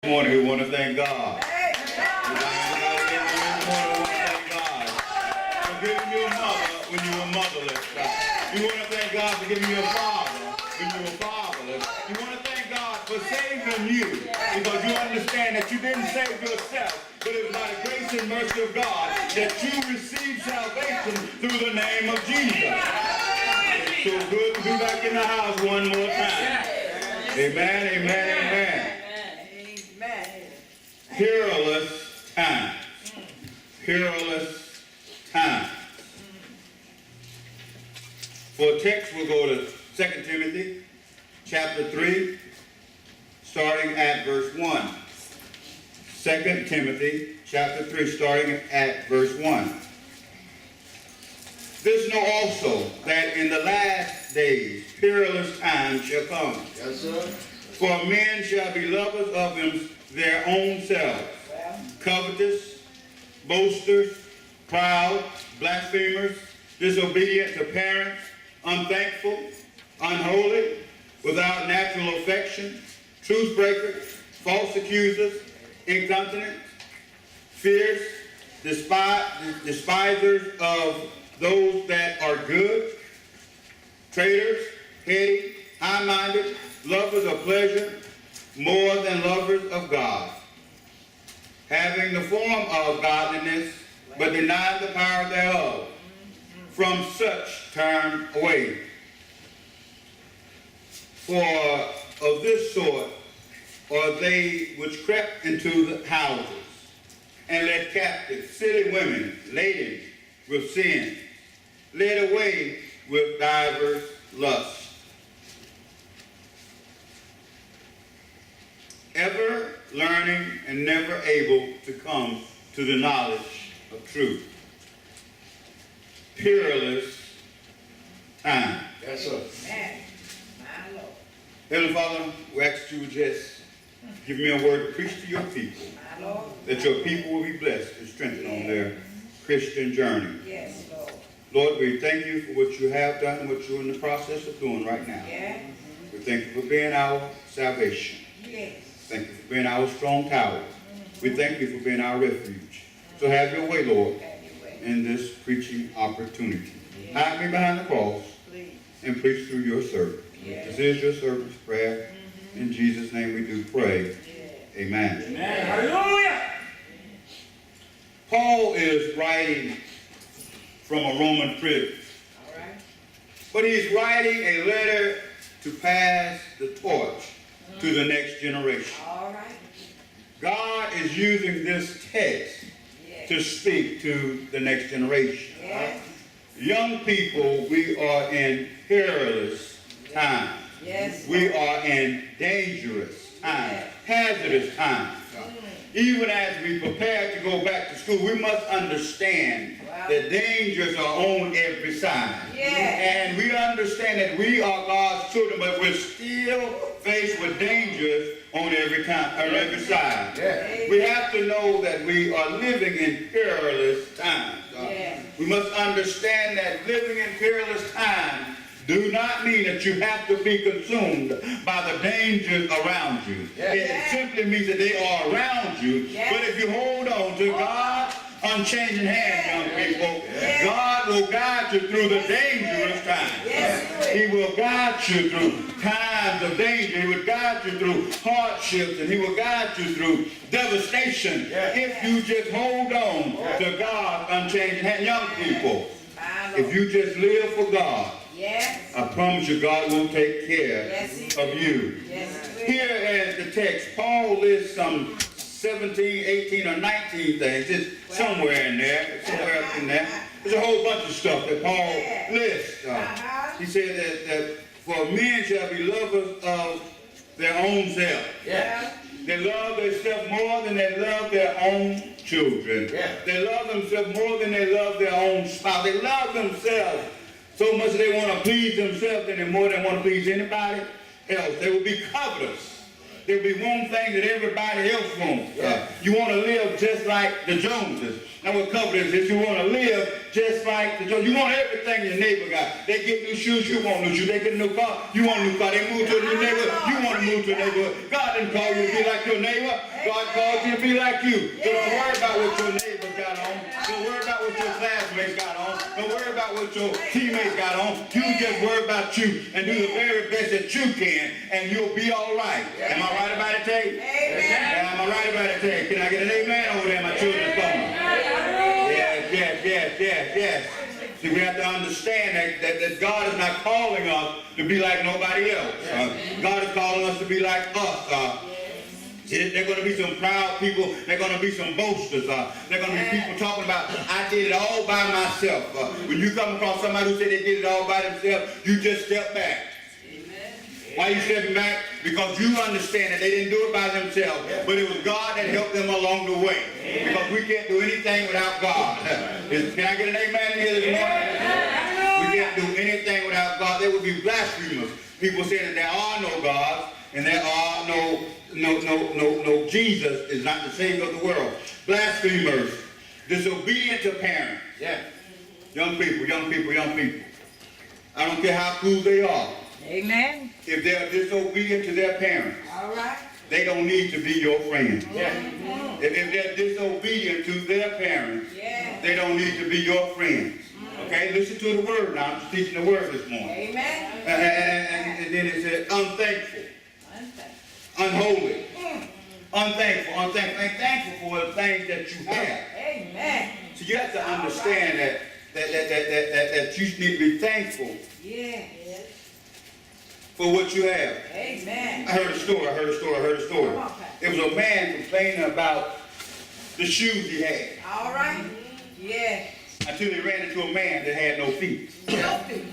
Morning, we want to thank God. For giving you a mother when you were motherless. You want to thank God for giving you a father when you were fatherless. You want to thank God for saving you because you understand that you didn't save yourself, but it was by the grace and mercy of God that you received salvation through the name of Jesus. It's so good to be back in the house one more time. Amen, amen, amen. Perilous times. Perilous times. For text, we'll go to 2 Timothy chapter 3, starting at verse 1. 2 Timothy chapter 3, starting at verse 1. This know also that in the last days perilous times shall come. Yes, sir. For men shall be lovers of their own selves, covetous, boasters, proud, blasphemers, disobedient to parents, unthankful, unholy, without natural affection, truth breakers, false accusers, incontinent, fierce, despisers of those that are good, traitors, heady, high-minded, lovers of pleasure, more than lovers of God, having the form of godliness, but denying the power thereof. From such turn away. For of this sort are they which crept into the houses, and led captive silly women laden with sin, led away with divers lusts. Ever learning and never able to come to the knowledge of truth. Perilous time. Yes, sir. Heavenly Father, we ask that you would just give me a word to preach to your people, that your people will be blessed and strengthened on their Christian journey. Yes, Lord. Lord, we thank you for what you have done and what you're in the process of doing right now. Yeah. We thank you for being our salvation. Yes. Thank you for being our strong tower. We thank you for being our refuge. So have your way, Lord, in this preaching opportunity. Hide me behind the cross and preach through your servant. This is your servant's prayer. In Jesus' name we do pray. Amen. Amen. Hallelujah. Paul is writing from a Roman prison. All right. But he's writing a letter to pass the torch to the next generation. All right. God is using this text to speak to the next generation. Yes. Young people, we are in perilous times. Yes. We are in dangerous times, hazardous times. Even as we prepare to go back to school, we must understand that dangers are on every side. And we understand that we are God's children, but we're still faced with dangers on every side. We have to know that we are living in perilous times. We must understand that living in perilous times do not mean that you have to be consumed by the dangers around you. It simply means that they are around you. But if you hold on to God's unchanging hand, young people, God will guide you through the dangerous times. He will guide you through times of danger. He will guide you through hardships, and he will guide you through devastation if you just hold on to God's unchanging hand. Young people, if you just live for God, I promise you God will take care of you. Here in the text, Paul lists some 17, 18, or 19 things. It's somewhere in there. Somewhere up in there. There's a whole bunch of stuff that Paul lists. He said that for men shall be lovers of their own self. They love themselves more than they love their own children. They love themselves more than they love their own spouse. They love themselves so much they want to please themselves and more than want to please anybody else. They will be covetous. There'll be one thing that everybody else wants. You want to live just like the Joneses. Now what cover this? You want to live just like the Joneses. You want everything your neighbor got. They get new shoes, you want new shoes. They get a new car, you want a new car. They move to a new neighborhood, you want to move to a neighborhood. God didn't call you to be like your neighbor. God called you to be like you. So don't worry about what your neighbors got on. Don't worry about what your classmates got on. Don't worry about what your teammates got on. You just worry about you and do the very best that you can, and you'll be all right. Am I right about it, Tate? Amen. Am I right about it, Tate? Can I get an amen over there? My children's phone. Yes. See, we have to understand that God is not calling us to be like nobody else. God is calling us to be like us. See, there are going to be some proud people. There are going to be some boasters. There are going to be people talking about, I did it all by myself. When you come across somebody who said they did it all by themselves, you just step back. Why are you stepping back? Because you understand that they didn't do it by themselves, but it was God that helped them along the way. Because we can't do anything without God. Can I get an amen in here this morning? We can't do anything without God. There would be blasphemers. People saying that there are no gods and there are no Jesus is not the Savior of the world. Blasphemers, disobedient to parents. Young people. I don't care how cool they are. Amen. If they're disobedient to their parents, all right, they don't need to be your friend. If they're disobedient to their parents, they don't need to be your friends. Okay, listen to the word now. I'm just teaching the word this morning. Amen. And then it said unthankful, unholy, unthankful, and thankful for the things that you have. Amen. So you have to understand that you need to be thankful. For what you have. Amen. I heard a story. It was a man complaining about the shoes he had. All right. Yeah. Until he ran into a man that had no feet. No feet.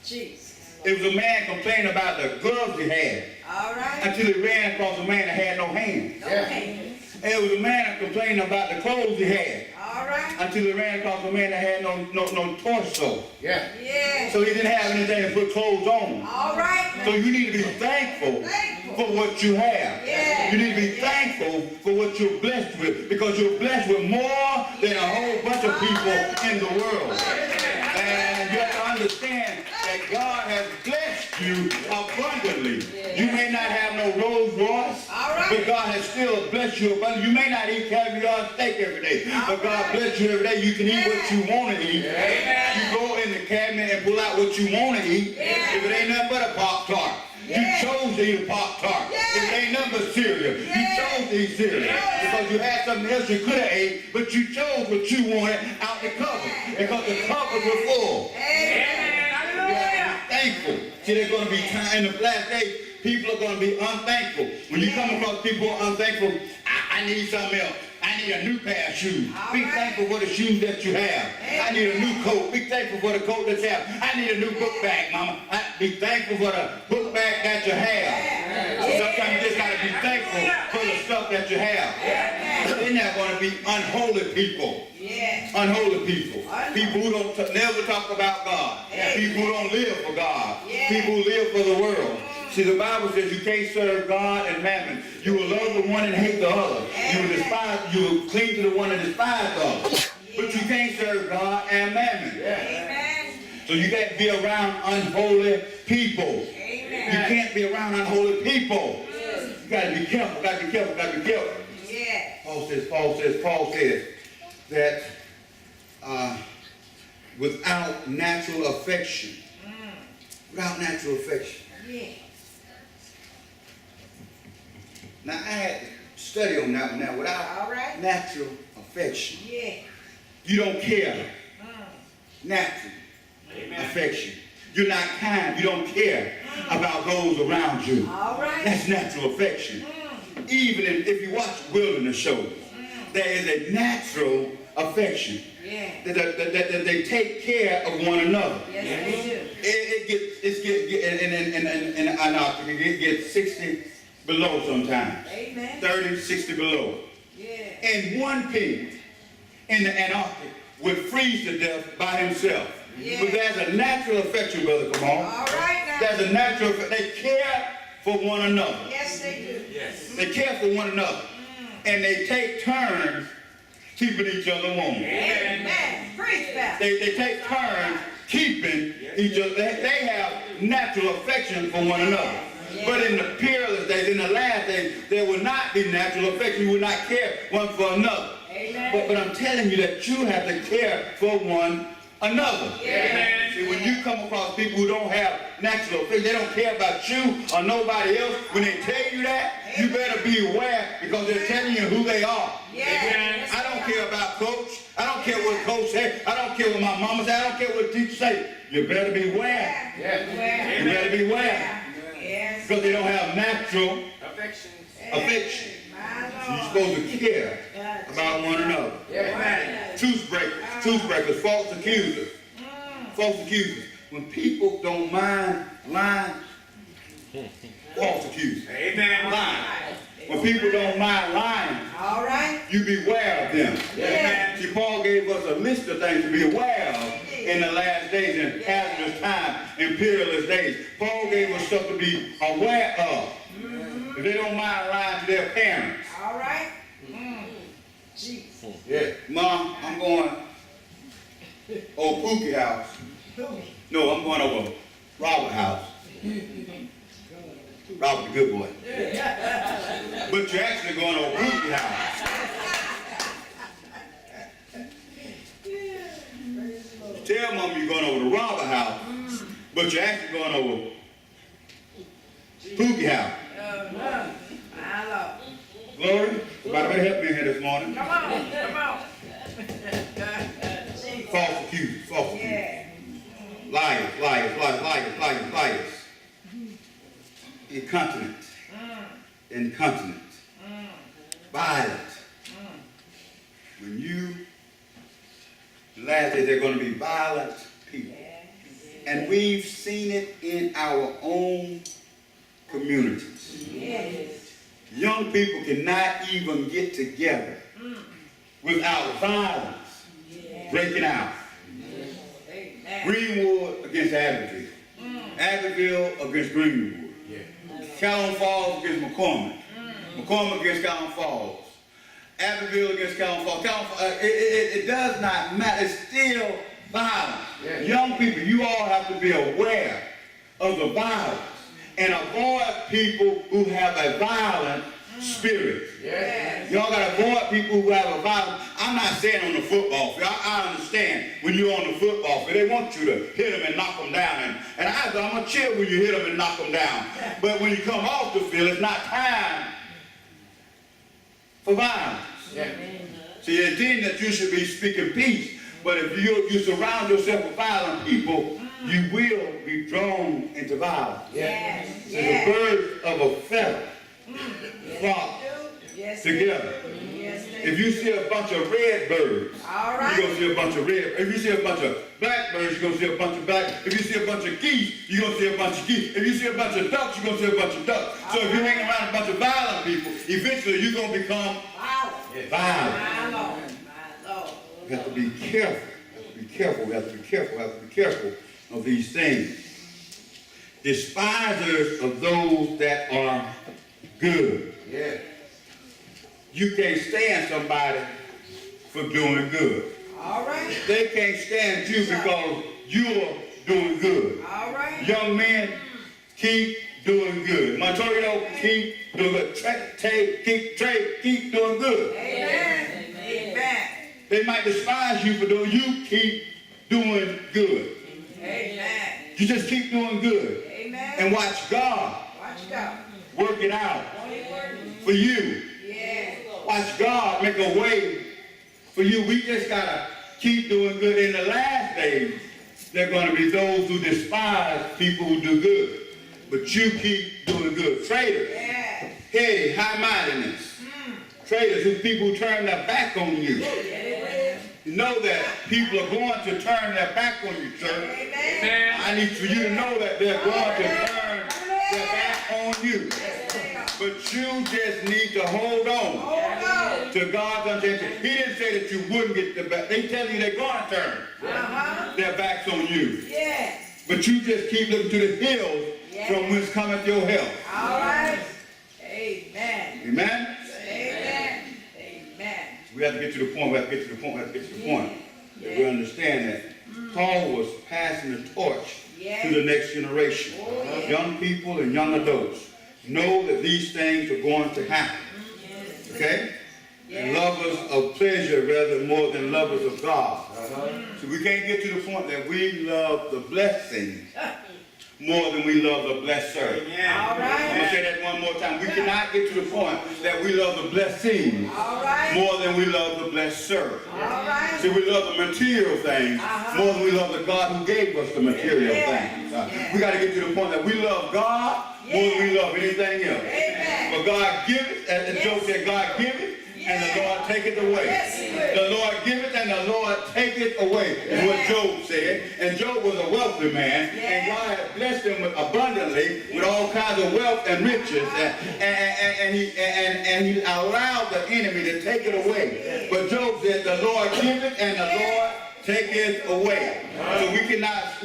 Jesus. It was a man complaining about the gloves he had. All right. Until he ran across a man that had no hands. No hands. And it was a man complaining about the clothes he had. All right. Until he ran across a man that had no torso. Yeah. So he didn't have anything to put clothes on. All right. So you need to be thankful for what you have. Yeah. You need to be thankful for what you're blessed with, because you're blessed with more than a whole bunch of people in the world. And you have to understand that God has blessed you abundantly. You may not have no Rolls Royce, but God has still blessed you abundantly. You may not eat caviar steak every day, but God bless you every day. You can eat what you want to eat. You go in the cabinet and pull out what you want to eat. If it ain't nothing but a Pop-Tart. You chose to eat a Pop-Tart. If it ain't nothing but cereal. You chose to eat cereal. Because you had something else you could have ate, but you chose what you wanted out the cupboard. Because the cupboards were full. Thankful. See, there's going to be time in the last days, people are going to be unthankful. When you come across people who are unthankful, I need something else. I need a new pair of shoes. Be thankful for the shoes that you have. I need a new coat. Be thankful for the coat that you have. I need a new book bag, Mama. Be thankful for the book bag that you have. Sometimes you just got to be thankful for the stuff that you have. They're not going to be unholy people. Unholy people. People who don't never talk about God. People who don't live for God. People who live for the world. See, the Bible says you can't serve God and mammon. You will love the one and hate the other. You will cling to the one and despise the other. But you can't serve God and mammon. So you can't be around unholy people. You can't be around unholy people. You got to be careful, got to be careful. Paul says that without natural affection, Now, I had to study on that one now. Without natural affection. You don't care. Natural affection. You're not kind. You don't care about those around you. That's natural affection. Even if you watch wilderness shows, there is a natural affection. That they take care of one another. It gets 60 below sometimes. 30, 60 below. And one pig in the Antarctic would freeze to death by himself. But there's a natural affection, brother. Come on. There's a natural affection. They care for one another. Yes, they do. Yes. They care for one another. And they take turns keeping each other warm. Amen. Preach that. They take turns keeping each other. They have natural affection for one another. But in the peerless days, in the last days, there will not be natural affection. You will not care one for another. Amen. But I'm telling you that you have to care for one another. Yeah. See, when you come across people who don't have natural affection, they don't care about you or nobody else, when they tell you that, you better be aware because they're telling you who they are. Yes. I don't care about coach. I don't care what coach said. I don't care what my mama said. I don't care what the teacher say. You better beware. Yeah. You better beware. Yes. Because they don't have natural Affection. affection. My So you're Lord. supposed to care about one another. Truth breakers, false accusers. False accusers. When people don't mind lying, false accusers. Amen. Lying. When people don't mind lying, All right. you beware of them. Yeah. See, Paul gave us a list of things to be aware of in the last days, in hazardous times, in perilous days. Paul gave us stuff to be aware of. If they don't mind lying to their parents. All right. Jesus. Yeah. Mom, I'm going over Pookie house. No, I'm going over Robert house. Robert the good boy. But you're actually going over Pookie house. You tell Mom you're going over the Robert house, but you're actually going over Pookie house. My Lord. Glory. Somebody better help me here this morning. Come on. Come on. False accusers. False accusers. Yeah. Liars. Incontinent. Incontinent. Violent. When you, the last days, they're going to be violent people. And we've seen it in our own communities. Yes. Young people cannot even get together without violence breaking out. Amen. Greenwood against Abbeville. Abbeville against Greenwood. Calhoun Falls against McCormick. McCormick against Calhoun Falls. Abbeville against Calhoun Falls. It does not matter. It's still violence. Young people, you all have to be aware of the violence and avoid people who have a violent spirit. Yes. Y'all got to avoid people who have a violent. I'm not saying on the football field. I understand when you're on the football field, they want you to hit them and knock them down. And I'm going to chill when you hit them and knock them down. But when you come off the field, it's not time for violence. See, it's then that you should be speaking peace. But if you surround yourself with violent people, you will be drawn into violence. Yes. So the birds of a feather flock Yes. together. Yes. If you see a bunch of red birds, All you're right. going to see a bunch of red. If you see a bunch of black birds, you're going to see a bunch of black. If you see a bunch of geese, you're going to see a bunch of geese. If you see a bunch of ducks, you're going to see a bunch of ducks. So if you hang around a bunch of violent people, eventually you're going to become Violent. violent. My Lord. My Lord. We have to be careful. We have to be careful of these things. Despisers of those that are good. You can't stand somebody for doing good. All right. They can't stand you because you're doing good. All right. Young men, keep doing good. Montorio, keep doing good. Keep doing good. Amen. Amen. They might despise you for doing. You keep doing good. Amen. You just keep doing good. Amen. And watch God Watch God. work it out Only word. for you. Yeah. Watch God make a way for you. We just got to keep doing good. In the last days, there are going to be those who despise people who do good. But you keep doing good. Traitors, Yeah. heady, high-mindedness. Traitors, who people who turn their back on you. Yeah. You know that people are going to turn their back on you, church. Amen. I need for you to know that they're going to turn their back on you. But you just need to hold on Hold on. to God's unchanging. He didn't say that you wouldn't get the back. They tell you they're going to turn Uh-huh. their backs on you. Yeah. But you just keep looking to the hills from whence cometh your help. All right. Amen. Amen? Amen. Amen. We have to get to the point, that we understand that Paul was passing the torch to the next generation. Young people and young adults know that these things are going to happen. Okay? And lovers of pleasure rather more than lovers of God. So we can't get to the point that we love the blessing more than we love the blesser. All right. I'm going to say that one more time. We cannot get to the point that we love the blessing All right. more than we love the blesser. All right. See, we love the material things more than we love the God who gave us the material things. We got to get to the point that we love God more than we love anything else. Amen. But God giveth, as the joke said, God giveth, and the Lord taketh away. Yes, he will. The Lord giveth, and the Lord taketh away, is what Job said. And Job was a wealthy man, and God had blessed him abundantly with all kinds of wealth and riches, and he allowed the enemy to take it away. But Job said, the Lord giveth, and the Lord taketh away. So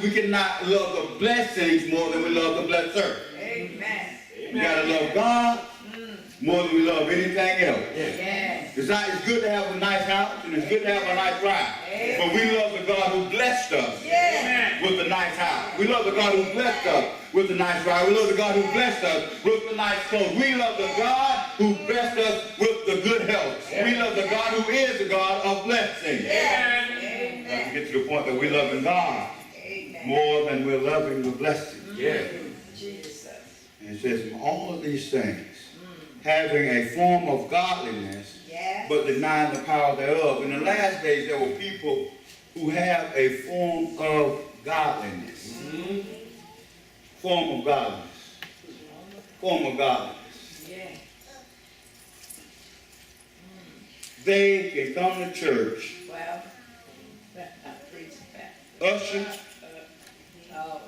we cannot love the blessings more than we love the blesser. Amen. We gotta love God more than we love anything else. Yes. It's good to have a nice house, and it's good to have a nice ride. But we love the God who blessed us with a nice house. We love the God who blessed us with a nice ride. We love the God who blessed us with the nice clothes. We love the God who blessed us with the good health. We love the God who is the God of blessing. Amen. We have to get to the point that we're loving God more than we're loving the blessing. Jesus. And it says, all of these things, having a form of godliness, but denying the power thereof. In the last days, there were people who have a form of godliness. Form of godliness. Form of godliness. They can come to church, usher,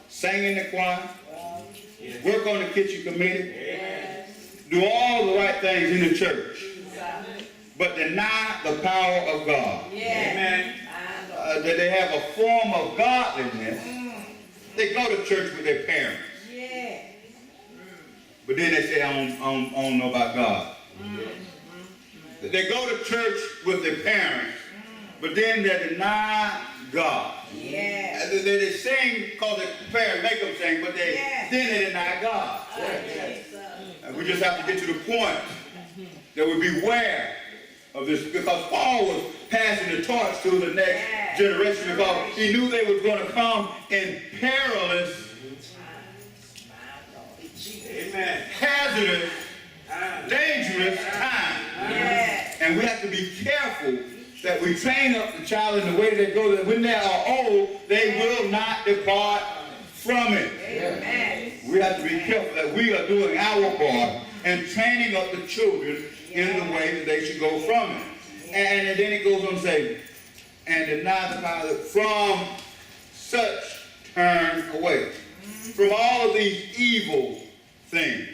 sing in the choir, work on the kitchen committee, do all the right things in the church, but deny the power of God. Amen. That they have a form of godliness. They go to church with their parents. But then they say, I don't know about God. They go to church with their parents, but then they deny God. They sing because their parents make them sing, but then they deny God. And we just have to get to the point that we beware of this, because Paul was passing the torch to the next generation, because he knew they were going to come in perilous, hazardous, dangerous times. And we have to be careful that we train up the child in the way they go, that when they are old, they will not depart from it. We have to be careful that we are doing our part and training up the children in the way that they should go from it. And then it goes on to say, and deny the power from such turn away. From all of these evil things,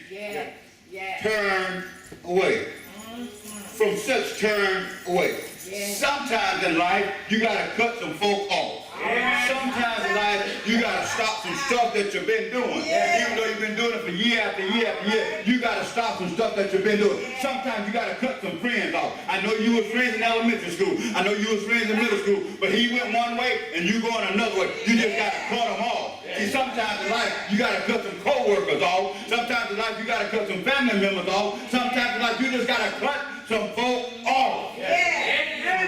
turn away. From such turn away. Sometimes in life, you got to cut some folk off. Sometimes in life, you got to stop some stuff that you've been doing. Even though you've been doing it for year after year after year, you got to stop some stuff that you've been doing. Sometimes you got to cut some friends off. I know you were friends in elementary school. I know you were friends in middle school. But he went one way and you going another way. You just got to cut them off. See, sometimes in life, you got to cut some co-workers off. Sometimes in life, you got to cut some family members off. Sometimes in life, you just got to cut some folk off.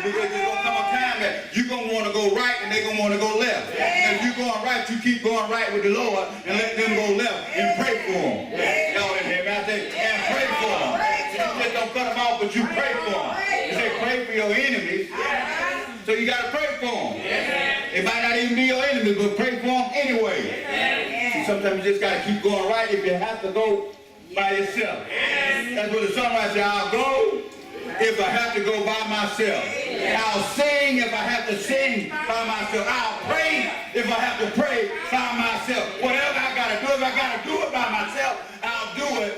Because there's going to come a time that you're going to want to go right and they're going to want to go left. And if you're going right, you keep going right with the Lord and let them go left and pray for them. Y'all didn't hear me? I said, and pray for them. You just don't cut them off, but you pray for them. You say pray for your enemies. So you got to pray for them. It might not even be your enemies, but pray for them anyway. See, sometimes you just got to keep going right if you have to go by yourself. That's what the songwriter said, I'll go if I have to go by myself. I'll sing if I have to sing by myself. I'll pray if I have to pray by myself. Whatever I got to do, if I got to do it by myself, I'll do it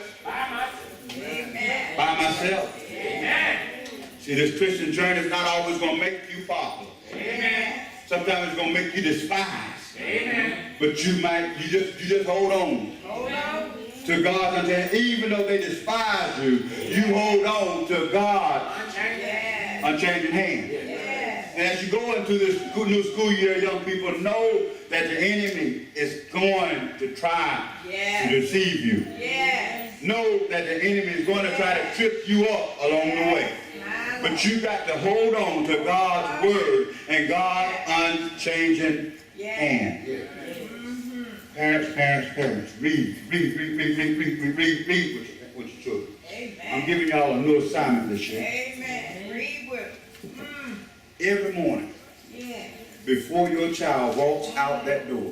by myself. See, this Christian journey is not always going to make you popular. Sometimes it's going to make you despised. But you just hold on Hold on. to God's understanding. Even though they despise you, you hold on to God's Yes. unchanging hand. Yes. And as you go into this new school year, young people, know that the enemy is going to try Yes. to deceive you. Yes. Know that the enemy is going to try to trip you up along the way. My But you got to hold on to God's word and God's unchanging hand. Parents, read with your children. Amen. I'm giving y'all a new assignment this year. Amen. Read with. Every morning, Yes. before your child walks out that door,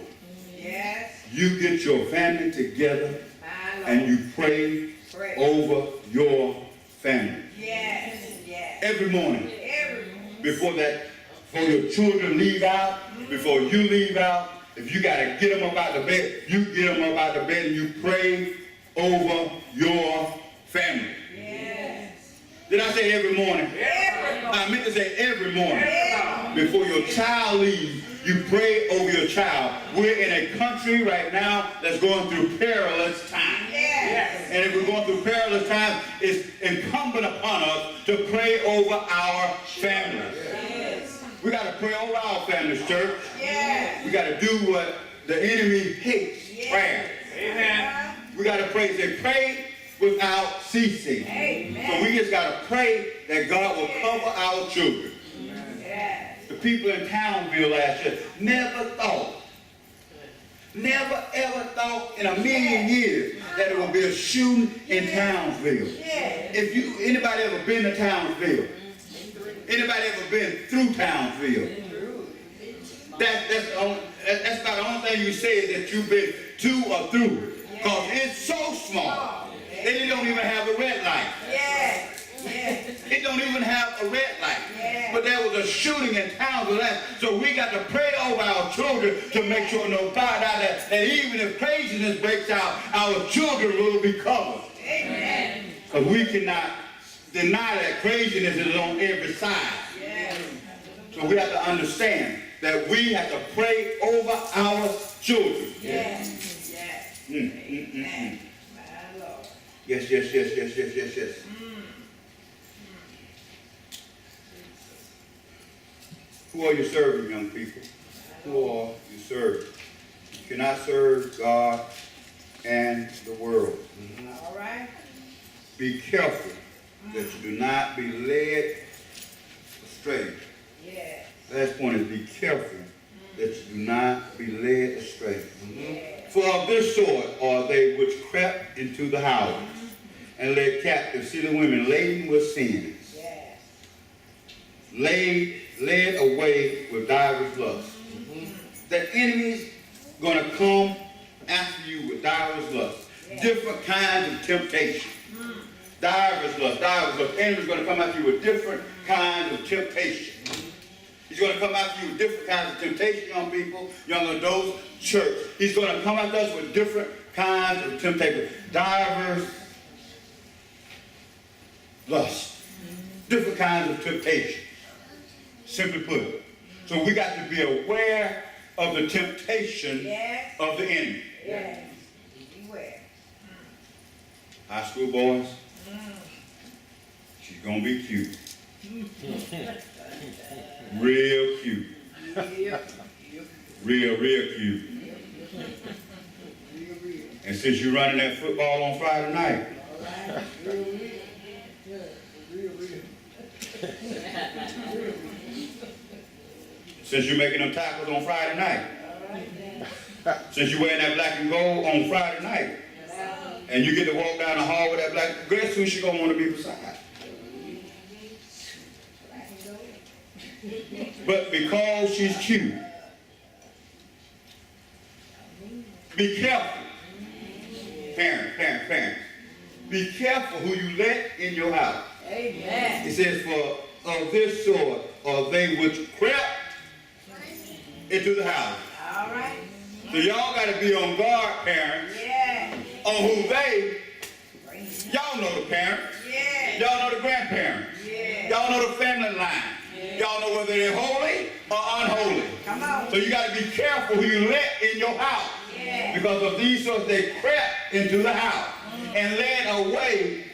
Yes. you get your family together My Lord. and you pray Pray. over your family. Yes. Yes. Every morning, Every. before your children leave out, before you leave out, if you got to get them up out of bed, you get them up out of bed and you pray over your family. Yes. Did I say every morning? Every. I meant to say every morning. Every. Before your child leaves, you pray over your child. We're in a country right now that's going through perilous times. Yes. And if we're going through perilous times, it's incumbent upon us to pray over our families. Yes. We got to pray over our families, church. Yes. We got to do what the enemy hates, prayer. Amen. We got to pray. Say, pray without ceasing. Amen. So we just got to pray that God will cover our children. Yes. The people in Townsville last year never ever thought in a million years that it would be a shooting in Townsville. Yes. If anybody ever been to Townsville? Anybody ever been through Townsville? That's about the only thing you say is that you've been to or through. Because it's so small. They don't even have a red light. Yes. Yes. It don't even have a red light. Yeah. But there was a shooting in Townsville. So we got to pray over our children to make sure no find out that even if craziness breaks out, our children will be covered. Amen. Because we cannot deny that craziness is on every side. Yes. So we have to understand that we have to pray over our children. Yes. Yes. Amen. My Lord. Yes. Who are you serving, young people? Who are you serving? You cannot serve God and the world. All right. Be careful that you do not be led astray. Yes. Last point is be careful that you do not be led astray. Yes. For of this sort are they which crept into the houses and led captive city women laden with sins, Yes. led away with divers lusts. The enemy's going to come after you with divers lusts, different kinds of temptation. Divers lusts. The enemy's going to come after you with different kinds of temptation. He's going to come after you with different kinds of temptation, young people, young adults, church. He's going to come after us with different kinds of temptation. Divers lust. Different kinds of temptation. Simply put. So we got to be aware of the temptation Yes. of the enemy. Yes. Beware. High school boys, she's going to be cute. Real cute. Real cute. And since you're running that football on Friday night, since you're making them tackles on Friday night, since you're wearing that black and gold on Friday night, and you get to walk down the hall with that black, guess who she gonna want to be beside? But because she's cute, be careful. Parents. Be careful who you let in your house. Amen. It says, for of this sort are they which crept into the house. All right. So y'all got to be on guard, parents, Yeah. on who they, y'all know the parents. Yeah. Y'all know the grandparents. Yeah. Y'all know the family line. Yeah. y'all know whether they're holy or unholy. Come on. So you got to be careful who you let in your house. Yeah. Because of these sorts, they crept into the house and led away.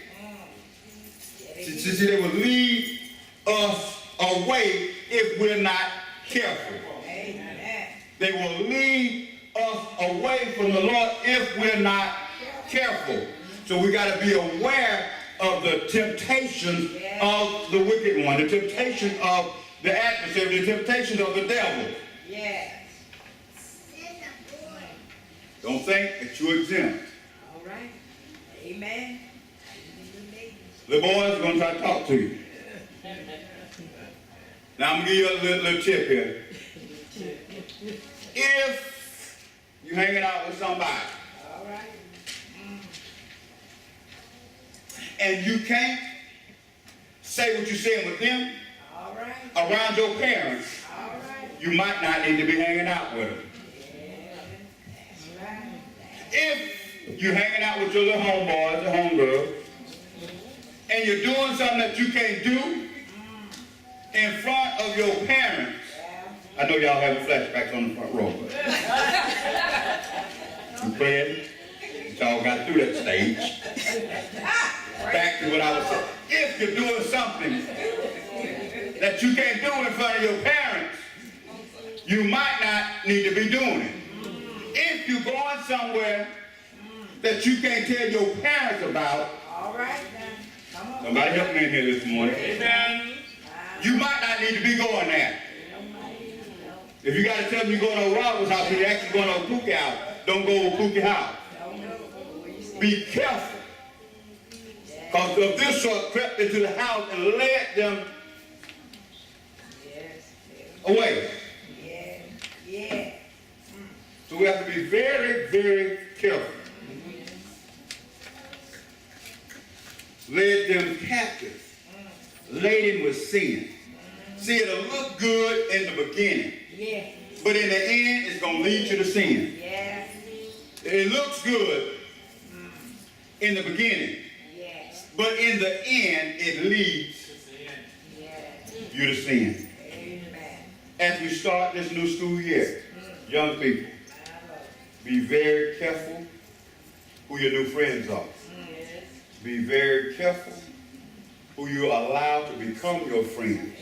See, they will lead us away if we're not careful. Amen. They will lead us away from the Lord if we're not careful. So we got to be aware of the temptations of the wicked one, the temptation of the adversary, the temptations of the devil. Yes. Don't think that you're exempt. All right. Amen. The boys are going to try to talk to you. Now I'm going to give you a little tip here. If you're hanging out with somebody All right. and you can't say what you're saying with them All right. around your parents, All right. you might not need to be hanging out with them. All right. If you're hanging out with your little homeboys or homegirls, and you're doing something that you can't do in front of your parents, I know y'all having flashbacks on the front row, but I'm praying that y'all got through that stage. Back to what I was saying. If you're doing something that you can't do in front of your parents, you might not need to be doing it. If you're going somewhere that you can't tell your parents about, All right. Now, come on. somebody help me in here this morning. Amen. You might not need to be going there. If you got to tell them you're going to Robert's house and you're actually going to a Pookie house, don't go to Pookie house. Be careful. Because of this sort crept into the house and led them away. Yeah. Yeah. So we have to be very, very careful. Led them captive. Laden with sin. See, it'll look good in the beginning. Yeah. But in the end, it's going to lead you to sin. Yeah. It looks good in the beginning. Yeah. But in the end, it leads you to sin. Amen. As we start this new school year, young people, be very careful who your new friends are. Be very careful who you allow to become your friends.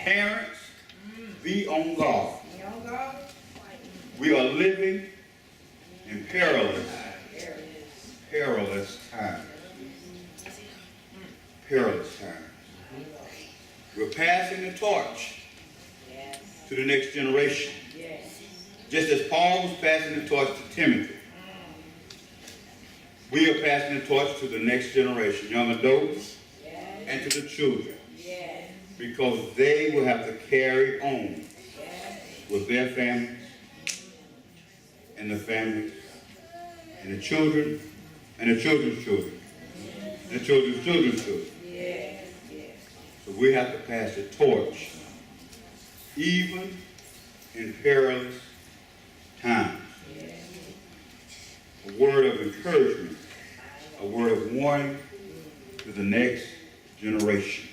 Parents, be on guard. We are living in perilous times. Perilous times. We're passing the torch to the next generation. Just as Paul was passing the torch to Timothy, we are passing the torch to the next generation, young adults and to the children, because they will have to carry on with their families and the families and the children and the children's children and the children's children's children. So we have to pass the torch even in perilous times. A word of encouragement, a word of warning to the next generation.